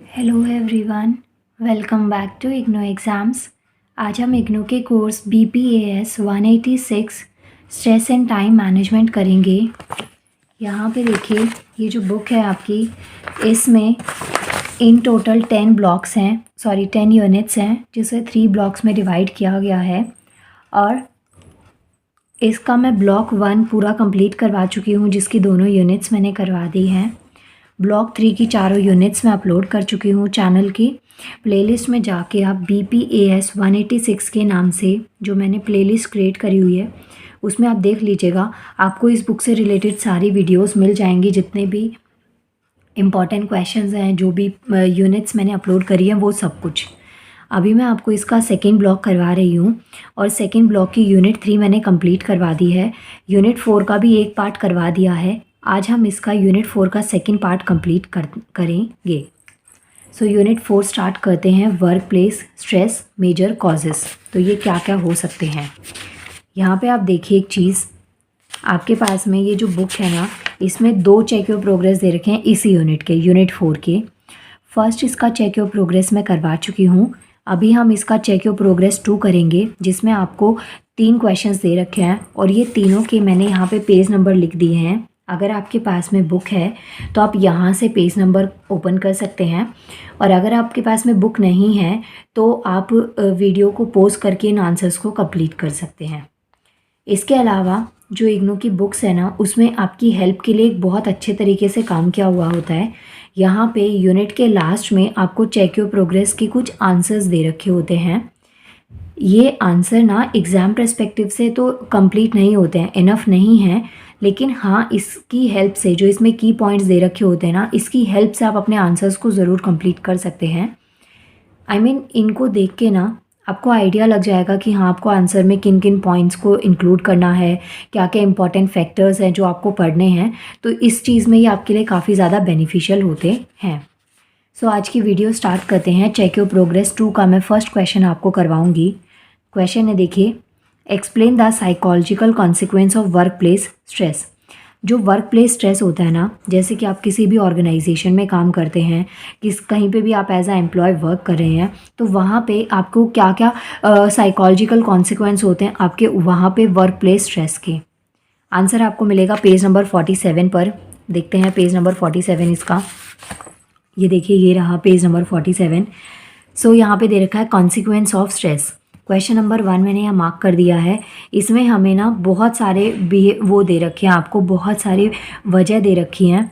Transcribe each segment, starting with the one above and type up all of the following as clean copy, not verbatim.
Hello everyone, welcome back to IGNOU exams. आज हम इग्नो के course BPAS 186 stress and time management करेंगे। यहाँ पे देखिए, ये जो बुक है आपकी, इसमें इन टोटल 10 ब्लॉक्स हैं, 10 यूनिट्स हैं, जिसे 3 ब्लॉक्स में डिवाइड किया गया है। और इसका मैं ब्लॉक 1 पूरा कंप्लीट करवा चुकी हूँ, जिसकी दोनों यूनिट्स मैंने करवा दी हैं। ब्लॉक 3 की चारों यूनिट्स मैं अपलोड कर चुकी हूँ चैनल की प्लेलिस्ट में। जाके आप BPAS 186 के नाम से जो मैंने प्लेलिस्ट क्रिएट करी हुई है, उसमें आप देख लीजिएगा। आपको इस बुक से रिलेटेड सारी वीडियोस मिल जाएंगी, जितने भी इम्पॉर्टेंट क्वेश्चंस हैं, जो भी यूनिट्स मैंने अपलोड करी हैं, वो सब कुछ। अभी मैं आपको इसका सेकेंड ब्लॉक करवा रही हूँ, और सेकेंड ब्लॉक की यूनिट 3 मैंने कंप्लीट करवा दी है। यूनिट 4 का भी एक पार्ट करवा दिया है। आज हम इसका यूनिट 4 का सेकेंड पार्ट कंप्लीट करेंगे। सो यूनिट 4 स्टार्ट करते हैं। Work place stress major causes. तो ये क्या क्या हो सकते हैं, यहाँ पे आप देखिए एक चीज़। आपके पास में ये जो बुक है ना, इसमें 2 चेक योर प्रोग्रेस दे रखे हैं इसी यूनिट के, यूनिट 4 के। फर्स्ट इसका चेक योर प्रोग्रेस मैं करवा चुकी हूँ। अभी हम इसका चेक योर प्रोग्रेस 2 करेंगे, जिसमें आपको 3 क्वेश्चंस दे रखे हैं, और ये तीनों के मैंने यहाँ पे पेज नंबर लिख दिए हैं। अगर आपके पास में बुक है तो आप यहाँ से पेज नंबर ओपन कर सकते हैं, और अगर आपके पास में बुक नहीं है तो आप वीडियो को पॉज करके इन आंसर्स को कंप्लीट कर सकते हैं। इसके अलावा जो इग्नो की बुक्स है ना, उसमें आपकी हेल्प के लिए एक बहुत अच्छे तरीके से काम किया हुआ होता है। यहाँ पे यूनिट के लास्ट में आपको चेक योर प्रोग्रेस के कुछ आंसर्स दे रखे होते हैं। ये आंसर ना एग्ज़ाम पर्सपेक्टिव से तो कंप्लीट नहीं होते हैं, इनफ नहीं है, लेकिन हाँ, इसकी हेल्प से, जो इसमें की पॉइंट्स दे रखे होते हैं ना, इसकी हेल्प से आप अपने आंसर्स को ज़रूर कंप्लीट कर सकते हैं। इनको देख के ना आपको आइडिया लग जाएगा कि हाँ, आपको आंसर में किन किन पॉइंट्स को इंक्लूड करना है, क्या क्या इंपॉर्टेंट फैक्टर्स हैं जो आपको पढ़ने हैं। तो इस चीज़ में ये आपके लिए काफ़ी ज़्यादा बेनिफिशियल होते हैं। सो आज की वीडियो स्टार्ट करते हैं। चेक योर प्रोग्रेस 2 का मैं फर्स्ट क्वेश्चन आपको करवाऊंगी। क्वेश्चन है, देखिए, explain the psychological consequence of work place stress. जो वर्क प्लेस स्ट्रेस होता है ना, जैसे कि आप किसी भी ऑर्गेनाइजेशन में काम करते हैं, कहीं पे भी आप एज अ एम्प्लॉय वर्क कर रहे हैं, तो वहाँ पे आपको क्या क्या साइकोलॉजिकल कॉन्सिक्वेंस होते हैं आपके वहाँ पे वर्क प्लेस स्ट्रेस के। आंसर आपको मिलेगा पेज नंबर 47 पर। देखते हैं पेज नंबर 47 इसका। ये देखिए, ये रहा पेज नंबर 47। सो यहाँ पे दे रखा है consequence of stress. Question number 1 मैंने यहाँ मार्क कर दिया है। इसमें हमें ना बहुत सारे वो दे रखे हैं, आपको बहुत सारी वजह दे रखी हैं।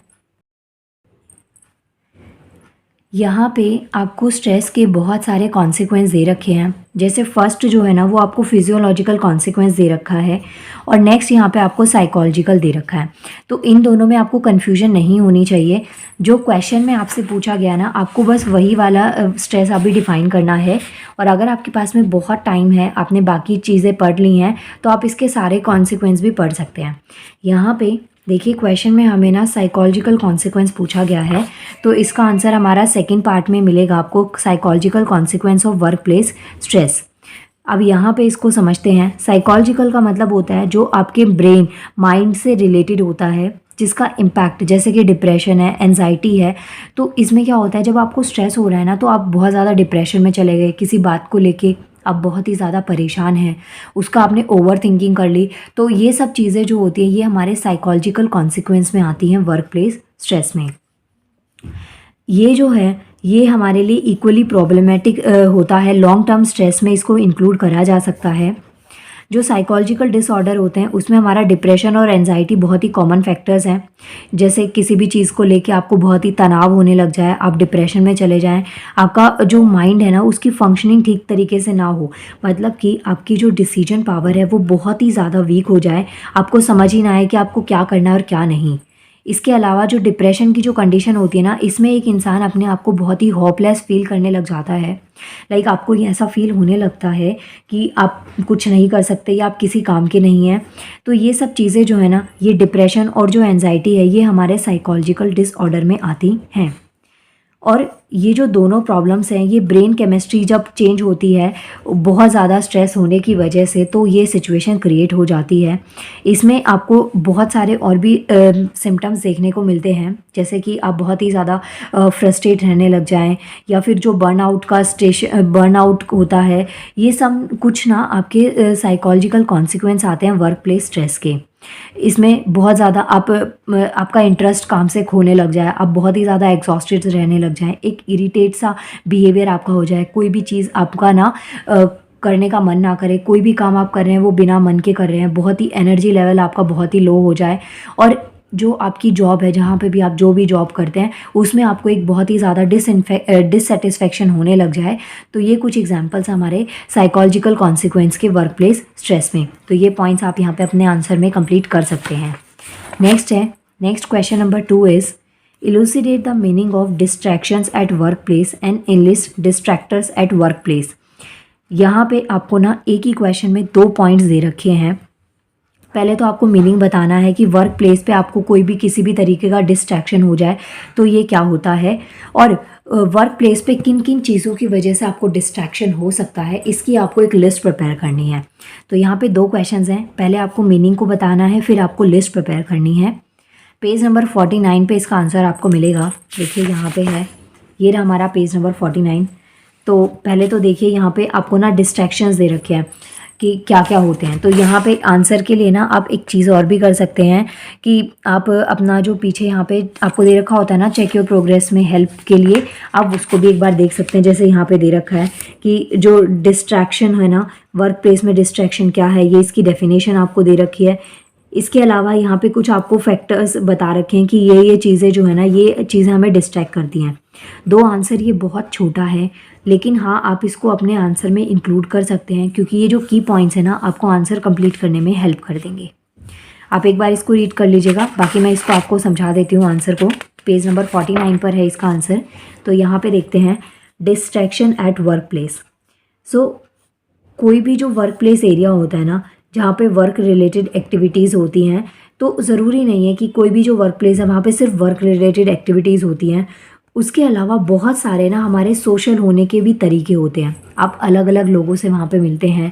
यहाँ पे आपको स्ट्रेस के बहुत सारे कॉन्सिक्वेंस दे रखे हैं। जैसे फर्स्ट जो है ना, वो आपको फिजियोलॉजिकल कॉन्सिक्वेंस दे रखा है, और नेक्स्ट यहाँ पे आपको साइकोलॉजिकल दे रखा है। तो इन दोनों में आपको कन्फ्यूजन नहीं होनी चाहिए। जो क्वेश्चन में आपसे पूछा गया ना, आपको बस वही वाला स्ट्रेस अभी डिफाइन करना है। और अगर आपके पास में बहुत टाइम है, आपने बाकी चीज़ें पढ़ ली हैं, तो आप इसके सारे कॉन्सिक्वेंस भी पढ़ सकते हैं। यहाँ पे देखिए, क्वेश्चन में हमें ना साइकोलॉजिकल कॉन्सिक्वेंस पूछा गया है, तो इसका आंसर हमारा सेकंड पार्ट में मिलेगा आपको, psychological consequence of work place stress. अब यहाँ पे इसको समझते हैं। साइकोलॉजिकल का मतलब होता है जो आपके ब्रेन माइंड से रिलेटेड होता है, जिसका इम्पैक्ट, जैसे कि डिप्रेशन है, एनजाइटी है। तो इसमें क्या होता है, जब आपको स्ट्रेस हो रहा है ना, तो आप बहुत ज़्यादा डिप्रेशन में चले गए, किसी बात को लेके आप बहुत ही ज़्यादा परेशान हैं, उसका आपने ओवर थिंकिंग कर ली। तो ये सब चीज़ें जो होती हैं, ये हमारे साइकोलॉजिकल कॉन्सिक्वेंस में आती हैं वर्क प्लेस स्ट्रेस में। ये जो है, ये हमारे लिए इक्वली प्रॉब्लमेटिक होता है। लॉन्ग टर्म स्ट्रेस में इसको इंक्लूड करा जा सकता है। जो साइकोलॉजिकल डिसऑर्डर होते हैं, उसमें हमारा डिप्रेशन और एंजाइटी बहुत ही कॉमन फैक्टर्स हैं। जैसे किसी भी चीज़ को लेके आपको बहुत ही तनाव होने लग जाए, आप डिप्रेशन में चले जाएं, आपका जो माइंड है ना, उसकी फंक्शनिंग ठीक तरीके से ना हो, मतलब कि आपकी जो डिसीजन पावर है वो बहुत ही ज़्यादा वीक हो जाए, आपको समझ ही ना आए कि आपको क्या करना है और क्या नहीं। इसके अलावा जो डिप्रेशन की जो कंडीशन होती है ना, इसमें एक इंसान अपने आप को बहुत ही होपलेस फील करने लग जाता है। लाइक आपको ये ऐसा फील होने लगता है कि आप कुछ नहीं कर सकते या आप किसी काम के नहीं हैं। तो ये सब चीज़ें जो है ना, ये डिप्रेशन और जो एंजाइटी है, ये हमारे साइकोलॉजिकल डिसऑर्डर में आती हैं। और ये जो दोनों प्रॉब्लम्स हैं, ये ब्रेन केमिस्ट्री जब चेंज होती है बहुत ज़्यादा स्ट्रेस होने की वजह से, तो ये सिचुएशन क्रिएट हो जाती है। इसमें आपको बहुत सारे और भी सिम्टम्स देखने को मिलते हैं, जैसे कि आप बहुत ही ज़्यादा फ्रस्ट्रेट रहने लग जाएं, या फिर जो बर्नआउट होता है, ये सब कुछ ना आपके साइकोलॉजिकल कॉन्सिक्वेंस आते हैं वर्क प्लेस स्ट्रेस के। इसमें बहुत ज़्यादा आपका इंटरेस्ट काम से खोने लग जाए, आप बहुत ही ज़्यादा एग्जॉस्टेड रहने लग जाएं, एक इरिटेट सा बिहेवियर आपका हो जाए, कोई भी चीज़ आपका ना करने का मन ना करे, कोई भी काम आप कर रहे हैं वो बिना मन के कर रहे हैं, बहुत ही एनर्जी लेवल आपका बहुत ही लो हो जाए, और जो आपकी जॉब है, जहाँ पे भी आप जो भी जॉब करते हैं, उसमें आपको एक बहुत ही ज़्यादा डिससेटिस्फेक्शन होने लग जाए। तो ये कुछ एग्जांपल्स हमारे साइकोलॉजिकल कॉन्सिक्वेंस के वर्क प्लेस स्ट्रेस में। तो ये पॉइंट्स आप यहाँ पे अपने आंसर में कंप्लीट कर सकते हैं। Next question number 2 is elucidate the meaning of distractions at work place and enlist distractors at work place. यहाँ पे आपको ना एक ही क्वेश्चन में 2 पॉइंट्स दे रखे हैं। पहले तो आपको मीनिंग बताना है कि वर्क प्लेस पे आपको कोई भी किसी भी तरीके का डिस्ट्रैक्शन हो जाए तो ये क्या होता है, और वर्क प्लेस पे किन किन चीज़ों की वजह से आपको डिस्ट्रैक्शन हो सकता है, इसकी आपको एक लिस्ट प्रिपेयर करनी है। तो यहाँ पे 2 क्वेश्चंस हैं, पहले आपको मीनिंग को बताना है, फिर आपको लिस्ट प्रिपेयर करनी है। पेज नंबर 49 पे इसका आंसर आपको मिलेगा। देखिए यहाँ पे है, ये रहा हमारा पेज नंबर 49। तो पहले तो देखिए यहाँ पे आपको ना डिस्ट्रैक्शंस दे रखे हैं कि क्या क्या होते हैं। तो यहाँ पे आंसर के लिए ना आप एक चीज़ और भी कर सकते हैं कि आप अपना जो पीछे यहाँ पे आपको दे रखा होता है ना चेक योर प्रोग्रेस में हेल्प के लिए, आप उसको भी एक बार देख सकते हैं। जैसे यहाँ पे दे रखा है कि जो डिस्ट्रैक्शन है ना, वर्क प्लेस में डिस्ट्रैक्शन क्या है, ये इसकी डेफिनेशन आपको दे रखी है। इसके अलावा यहाँ पे कुछ आपको फैक्टर्स बता रखे हैं कि ये चीज़ें जो है ना, ये चीज़ें हमें डिस्ट्रैक्ट करती हैं। 2 आंसर ये बहुत छोटा है, लेकिन हाँ आप इसको अपने आंसर में इंक्लूड कर सकते हैं, क्योंकि ये जो की पॉइंट्स है ना आपको आंसर कंप्लीट करने में हेल्प कर देंगे। आप एक बार इसको रीड कर लीजिएगा, बाकी मैं इसको आपको समझा देती हूँ आंसर को। पेज नंबर 49 पर है इसका आंसर। तो यहाँ पे देखते हैं, डिस्ट्रैक्शन एट वर्क प्लेस। सो कोई भी जो वर्क प्लेस एरिया होता है ना, जहाँ पे वर्क रिलेटेड एक्टिविटीज़ होती हैं, तो ज़रूरी नहीं है कि कोई भी जो वर्क प्लेस है वहाँ पे सिर्फ वर्क रिलेटेड एक्टिविटीज़ होती हैं। उसके अलावा बहुत सारे ना हमारे सोशल होने के भी तरीके होते हैं। आप अलग अलग लोगों से वहाँ पे मिलते हैं,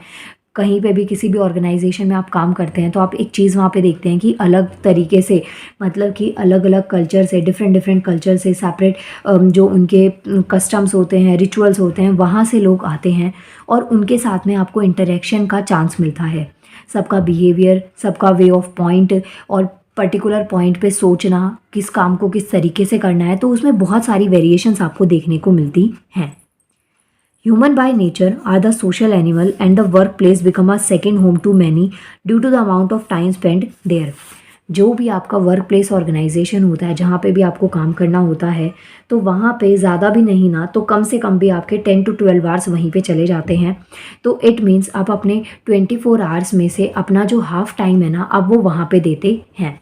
कहीं पे भी किसी भी ऑर्गेनाइजेशन में आप काम करते हैं, तो आप एक चीज़ वहाँ पे देखते हैं कि अलग तरीके से, मतलब कि अलग अलग कल्चर से, डिफरेंट कल्चर से सेपरेट जो उनके कस्टम्स होते हैं, रिचुअल्स होते हैं, वहाँ से लोग आते हैं और उनके साथ में आपको इंटरेक्शन का चांस मिलता है। सबका बिहेवियर, सबका वे ऑफ पॉइंट और पर्टिकुलर पॉइंट पे सोचना, किस काम को किस तरीके से करना है, तो उसमें बहुत सारी वेरिएशंस आपको देखने को मिलती हैं। Human by nature are the social animal and the workplace become a second home to many due to the amount of time spent there. जो भी आपका वर्क प्लेस ऑर्गेनाइजेशन होता है, जहाँ पे भी आपको काम करना होता है, तो वहाँ पे ज़्यादा भी नहीं ना तो कम से कम भी आपके 10 to 12 आवर्स वहीं पे चले जाते हैं। तो इट मीन्स आप अपने 24 आवर्स में से अपना जो हाफ टाइम है ना, आप वो वहाँ पे देते हैं।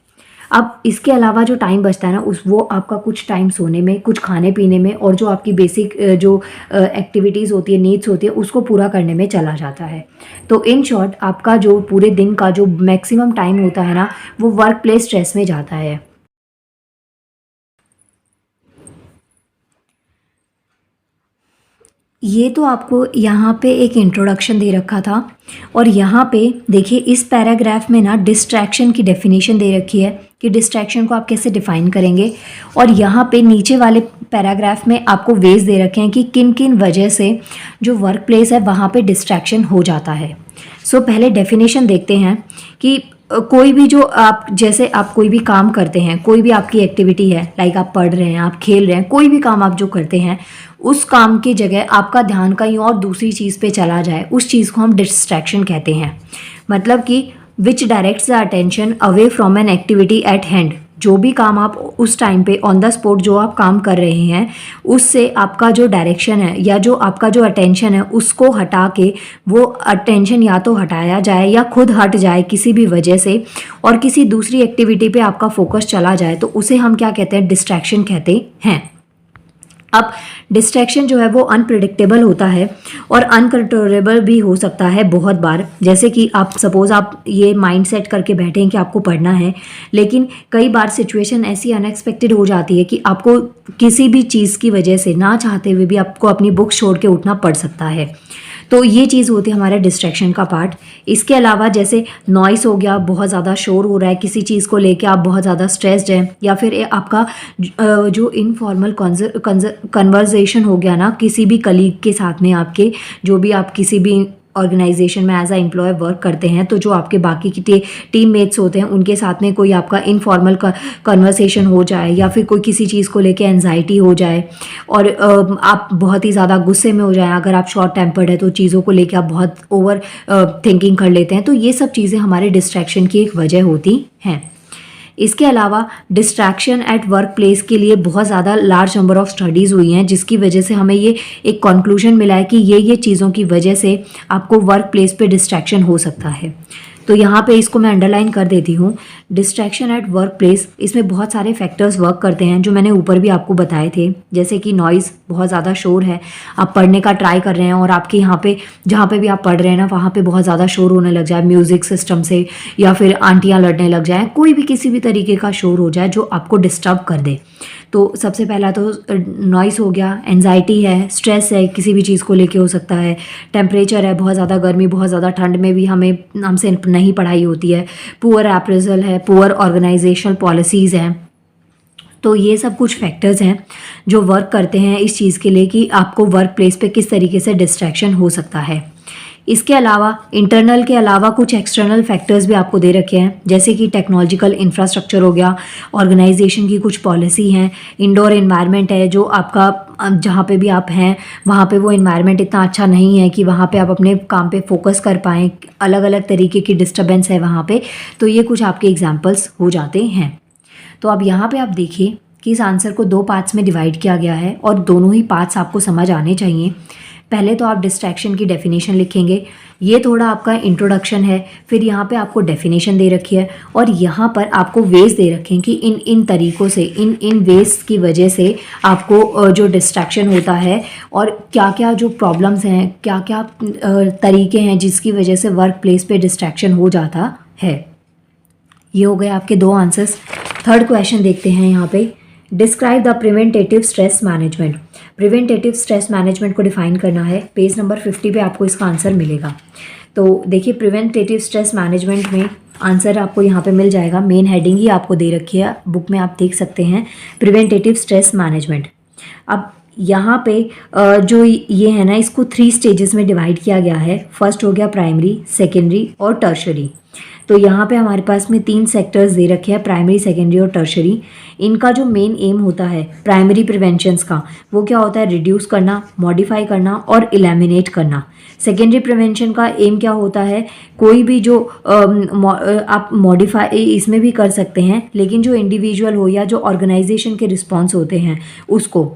अब इसके अलावा जो टाइम बचता है ना, वो आपका कुछ टाइम सोने में, कुछ खाने पीने में, और जो आपकी बेसिक जो एक्टिविटीज़ होती है, नीड्स होती है, उसको पूरा करने में चला जाता है। तो इन शॉर्ट आपका जो पूरे दिन का जो मैक्सिमम टाइम होता है ना, वो वर्क प्लेस स्ट्रेस में जाता है। ये तो आपको यहाँ पे एक इंट्रोडक्शन दे रखा था, और यहाँ पे देखिए इस पैराग्राफ में ना डिस्ट्रैक्शन की डेफिनेशन दे रखी है कि डिस्ट्रैक्शन को आप कैसे डिफाइन करेंगे, और यहाँ पे नीचे वाले पैराग्राफ में आपको वेज दे रखे हैं कि किन किन वजह से जो वर्क प्लेस है वहाँ पे डिस्ट्रैक्शन हो जाता है। सो पहले डेफिनेशन देखते हैं कि कोई भी जो आप, जैसे आप कोई भी काम करते हैं, कोई भी आपकी एक्टिविटी है, लाइक आप पढ़ रहे हैं, आप खेल रहे हैं, कोई भी काम आप जो करते हैं, उस काम की जगह आपका ध्यान कहीं और दूसरी चीज़ पे चला जाए, उस चीज़ को हम डिस्ट्रैक्शन कहते हैं। मतलब कि which directs the attention away from an activity at hand. जो भी काम आप उस टाइम पे ऑन द स्पॉट जो आप काम कर रहे हैं, उससे आपका जो डायरेक्शन है या जो आपका जो अटेंशन है, उसको हटा के वो अटेंशन या तो हटाया जाए या खुद हट जाए किसी भी वजह से, और किसी दूसरी एक्टिविटी पे आपका फोकस चला जाए, तो उसे हम क्या कहते हैं, डिस्ट्रैक्शन कहते हैं। अब डिस्ट्रैक्शन जो है वो अनप्रिडिक्टेबल होता है और अनकंट्रोलेबल भी हो सकता है बहुत बार। जैसे कि आप सपोज आप ये माइंड सेट करके बैठे हैं कि आपको पढ़ना है, लेकिन कई बार सिचुएशन ऐसी अनएक्सपेक्टेड हो जाती है कि आपको किसी भी चीज़ की वजह से ना चाहते हुए भी आपको अपनी बुक छोड़ के उठना पड़ सकता है। तो ये चीज़ होती है हमारे डिस्ट्रैक्शन का पार्ट। इसके अलावा जैसे नॉइस हो गया, बहुत ज़्यादा शोर हो रहा है, किसी चीज़ को लेके आप बहुत ज़्यादा स्ट्रेस्ड हैं, या फिर आपका जो इनफॉर्मल कन्वर्सेशन हो गया ना किसी भी कलीग के साथ में, आपके जो भी आप किसी भी ऑर्गेनाइजेशन में एज अ एम्प्लॉय वर्क करते हैं, तो जो आपके बाकी की टीममेट्स होते हैं उनके साथ में कोई आपका इनफॉर्मल कन्वर्सेशन हो जाए, या फिर कोई किसी चीज़ को लेके एंजाइटी हो जाए और आप बहुत ही ज़्यादा गुस्से में हो जाएं। अगर आप शॉर्ट टेम्पर्ड है तो चीज़ों को लेके आप बहुत ओवर थिंकिंग कर लेते हैं। तो ये सब चीज़ें हमारे डिस्ट्रैक्शन की एक वजह होती हैं। इसके अलावा डिस्ट्रैक्शन एट वर्क प्लेस के लिए बहुत ज़्यादा लार्ज नंबर ऑफ स्टडीज़ हुई हैं, जिसकी वजह से हमें ये एक कंक्लूजन मिला है कि ये चीज़ों की वजह से आपको वर्क प्लेस पे डिस्ट्रैक्शन हो सकता है। तो यहाँ पे इसको मैं अंडरलाइन कर देती हूँ। डिस्ट्रैक्शन एट वर्क प्लेस, इसमें बहुत सारे फैक्टर्स वर्क करते हैं जो मैंने ऊपर भी आपको बताए थे। जैसे कि नॉइज़, बहुत ज़्यादा शोर है, आप पढ़ने का ट्राई कर रहे हैं और आपके यहाँ पे जहाँ पे भी आप पढ़ रहे हैं ना वहाँ पे बहुत ज़्यादा शोर होने लग जाए म्यूज़िक सिस्टम से, या फिर आंटियाँ लड़ने लग जाए, कोई भी किसी भी तरीके का शोर हो जाए जो आपको डिस्टर्ब कर दे। तो सबसे पहला तो नॉइस हो गया, एंजाइटी है, स्ट्रेस है, किसी भी चीज़ को लेके हो सकता है, टेम्परेचर है, बहुत ज़्यादा गर्मी, बहुत ज़्यादा ठंड में भी हमसे नहीं पढ़ाई होती है, पुअर अप्रेजल है, पुअर ऑर्गेनाइजेशनल पॉलिसीज़ हैं। तो ये सब कुछ फैक्टर्स हैं जो वर्क करते हैं इस चीज़ के लिए कि आपको वर्क प्लेस पे किस तरीके से डिस्ट्रैक्शन हो सकता है। इसके अलावा इंटरनल के अलावा कुछ एक्सटर्नल फैक्टर्स भी आपको दे रखे हैं, जैसे कि टेक्नोलॉजिकल इंफ्रास्ट्रक्चर हो गया, ऑर्गेनाइजेशन की कुछ पॉलिसी हैं, इंडोर एनवायरनमेंट है जो आपका जहाँ पे भी आप हैं वहाँ पे वो एनवायरनमेंट इतना अच्छा नहीं है कि वहाँ पे आप अपने काम पे फोकस कर पाएँ, अलग अलग तरीके की डिस्टर्बेंस है वहाँ पे। तो ये कुछ आपके एग्जाम्पल्स हो जाते हैं। तो अब यहाँ पे आप देखिए कि इस आंसर को 2 पार्ट्स में डिवाइड किया गया है और दोनों ही पार्ट्स आपको समझ आने चाहिए। पहले तो आप डिस्ट्रैक्शन की डेफिनेशन लिखेंगे, ये थोड़ा आपका इंट्रोडक्शन है, फिर यहाँ पे आपको डेफिनेशन दे रखी है और यहाँ पर आपको वेज दे रखे हैं कि इन तरीक़ों से, इन वेज की वजह से आपको जो डिस्ट्रैक्शन होता है और क्या क्या जो प्रॉब्लम्स हैं, क्या क्या तरीके हैं जिसकी वजह से वर्क प्लेस पे डिस्ट्रैक्शन हो जाता है। ये हो गए आपके 2 आंसर्स। थर्ड क्वेश्चन देखते हैं यहाँ पे, describe the preventative stress management. Preventative stress management को डिफाइन करना है। पेज नंबर 50 पे आपको इसका आंसर मिलेगा। तो देखिए प्रिवेंटेटिव स्ट्रेस मैनेजमेंट में आंसर आपको यहाँ पे मिल जाएगा, मेन हेडिंग ही आपको दे रखी है, बुक में आप देख सकते हैं, प्रिवेंटेटिव स्ट्रेस मैनेजमेंट। अब यहाँ पे जो ये है ना, इसको 3 स्टेजेस में डिवाइड किया गया है। फर्स्ट हो गया प्राइमरी, सेकेंडरी और टर्शरी। तो यहाँ पे हमारे पास में 3 सेक्टर्स दे रखे हैं, प्राइमरी, सेकेंडरी और टर्शरी। इनका जो मेन एम होता है प्राइमरी प्रिवेंशंस का, वो क्या होता है, रिड्यूस करना, मॉडिफाई करना और एलिमिनेट करना। सेकेंडरी प्रिवेंशन का एम क्या होता है, कोई भी जो आप मॉडिफाई इसमें भी कर सकते हैं, लेकिन जो इंडिविजुअल हो या जो ऑर्गेनाइजेशन के रिस्पॉन्स होते हैं उसको।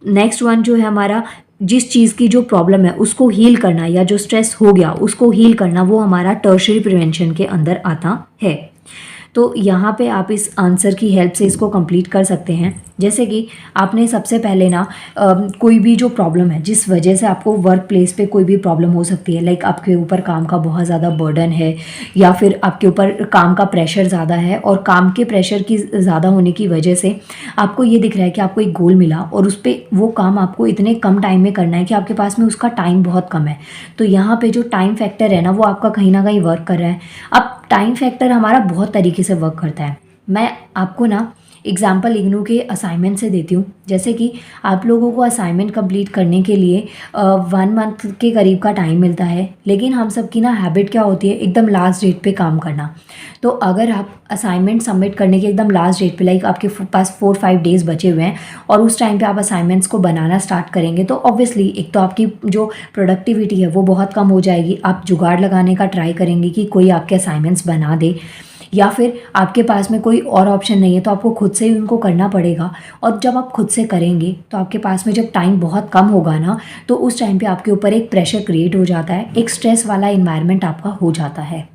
नेक्स्ट वन जो है हमारा, जिस चीज़ की जो प्रॉब्लम है उसको हील करना, या जो स्ट्रेस हो गया उसको हील करना, वो हमारा टर्शरी प्रिवेंशन के अंदर आता है। तो यहाँ पे आप इस आंसर की हेल्प से इसको कंप्लीट कर सकते हैं। जैसे कि आपने सबसे पहले ना कोई भी जो प्रॉब्लम है जिस वजह से आपको वर्क प्लेस पे कोई भी प्रॉब्लम हो सकती है, लाइक आपके ऊपर काम का बहुत ज़्यादा बर्डन है, या फिर आपके ऊपर काम का प्रेशर ज़्यादा है और काम के प्रेशर की ज़्यादा होने की वजह से आपको ये दिख रहा है कि आपको एक गोल मिला और उस पर वो काम आपको इतने कम टाइम में करना है कि आपके पास में उसका टाइम बहुत कम है। तो यहाँ पर जो टाइम फैक्टर है ना, वो आपका कहीं ना कहीं वर्क कर रहा है। अब टाइम फैक्टर हमारा बहुत तरीके से वर्क करता है। मैं आपको ना एग्जाम्पल इग्नू के असाइनमेंट से देती हूँ। जैसे कि आप लोगों को असाइनमेंट कंप्लीट करने के लिए 1 मंथ के करीब का टाइम मिलता है, लेकिन हम सब की ना हैबिट क्या होती है, एकदम लास्ट डेट पे काम करना। तो अगर आप असाइनमेंट सबमिट करने के एकदम लास्ट डेट पे, लाइक आपके पास 4-5 डेज़ बचे हुए हैं और उस टाइम पे आप असाइनमेंट्स को बनाना स्टार्ट करेंगे, तो ऑब्वियसली एक तो आपकी जो प्रोडक्टिविटी है वो बहुत कम हो जाएगी। आप जुगाड़ लगाने का ट्राई करेंगे कि कोई आपके असाइनमेंट्स बना दे, या फिर आपके पास में कोई और ऑप्शन नहीं है तो आपको खुद से ही उनको करना पड़ेगा। और जब आप खुद से करेंगे तो आपके पास में जब टाइम बहुत कम होगा ना, तो उस टाइम पे आपके ऊपर एक प्रेशर क्रिएट हो जाता है, एक स्ट्रेस वाला इन्वायरमेंट आपका हो जाता है।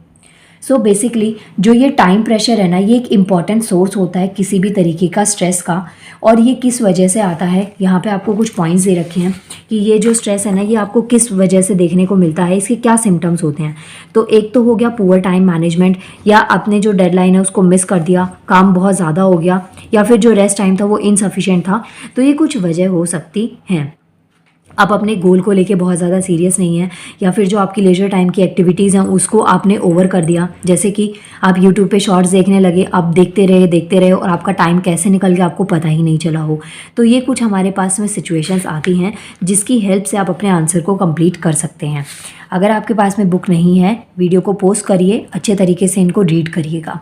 सो बेसिकली जो ये टाइम प्रेशर है ना, ये एक इम्पॉर्टेंट सोर्स होता है किसी भी तरीके का स्ट्रेस का। और ये किस वजह से आता है, यहाँ पे आपको कुछ पॉइंट्स दे रखे हैं कि ये जो स्ट्रेस है ना, ये आपको किस वजह से देखने को मिलता है, इसके क्या सिम्टम्स होते हैं। तो एक तो हो गया पुअर टाइम मैनेजमेंट, या अपने जो डेडलाइन है उसको मिस कर दिया, काम बहुत ज़्यादा हो गया, या फिर जो रेस्ट टाइम था वो इनसफिशिएंट था। तो ये कुछ वजह हो सकती हैं। आप अपने गोल को लेके बहुत ज़्यादा सीरियस नहीं है, या फिर जो आपकी लेजर टाइम की एक्टिविटीज़ हैं उसको आपने ओवर कर दिया। जैसे कि आप यूट्यूब पे शॉर्ट्स देखने लगे, आप देखते रहे और आपका टाइम कैसे निकल गया आपको पता ही नहीं चला हो। तो ये कुछ हमारे पास में सिचुएशंस आती हैं जिसकी हेल्प से आप अपने आंसर को कंप्लीट कर सकते हैं। अगर आपके पास में बुक नहीं है, वीडियो को पॉज करिए, अच्छे तरीके से इनको रीड करिएगा।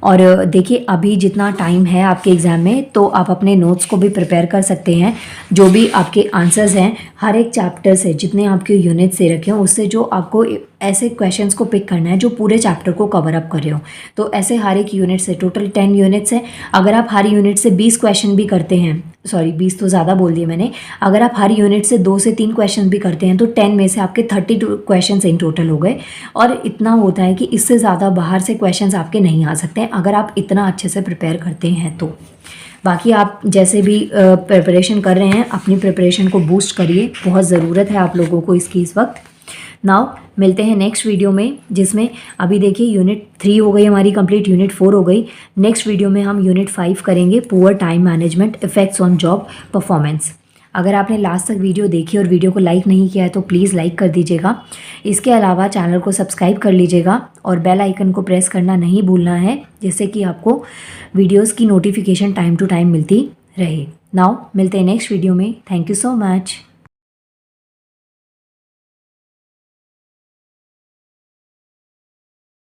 और देखिए अभी जितना टाइम है आपके एग्ज़ाम में, तो आप अपने नोट्स को भी प्रिपेयर कर सकते हैं। जो भी आपके आंसर्स हैं हर एक चैप्टर से, जितने आपके यूनिट्स दे रखे हैं उससे जो आपको ऐसे क्वेश्चंस को पिक करना है जो पूरे चैप्टर को कवर अप कर रहे हो। तो ऐसे हर एक यूनिट से टोटल 10 यूनिट्स हैं। अगर आप हर यूनिट से 20 क्वेश्चन भी करते हैं, सॉरी 20 तो ज़्यादा बोल दिए मैंने, अगर आप हर यूनिट से 2 से 3 क्वेश्चन भी करते हैं तो 10 में से आपके 32 क्वेश्चन इन टोटल हो गए। और इतना होता है कि इससे ज़्यादा बाहर से क्वेश्चन आपके नहीं आ सकते हैं अगर आप इतना अच्छे से प्रिपेयर करते हैं तो। बाकी आप जैसे भी प्रिपरेशन कर रहे हैं, अपनी प्रिपरेशन को बूस्ट करिए, बहुत ज़रूरत है आप लोगों को इसकी इस वक्त। नाउ मिलते हैं नेक्स्ट वीडियो में, जिसमें अभी देखिए यूनिट 3 हो गई हमारी कंप्लीट, यूनिट 4 हो गई। नेक्स्ट वीडियो में हम यूनिट 5 करेंगे, poor time management effects on job performance. अगर आपने लास्ट तक वीडियो देखी और वीडियो को लाइक नहीं किया है तो प्लीज़ लाइक कर दीजिएगा। इसके अलावा चैनल को सब्सक्राइब कर लीजिएगा और बेल आइकन को प्रेस करना नहीं भूलना है, जिससे कि आपको वीडियोज़ की नोटिफिकेशन टाइम टू टाइम मिलती रहे। नाउ मिलते हैं नेक्स्ट वीडियो में। Thank you so much.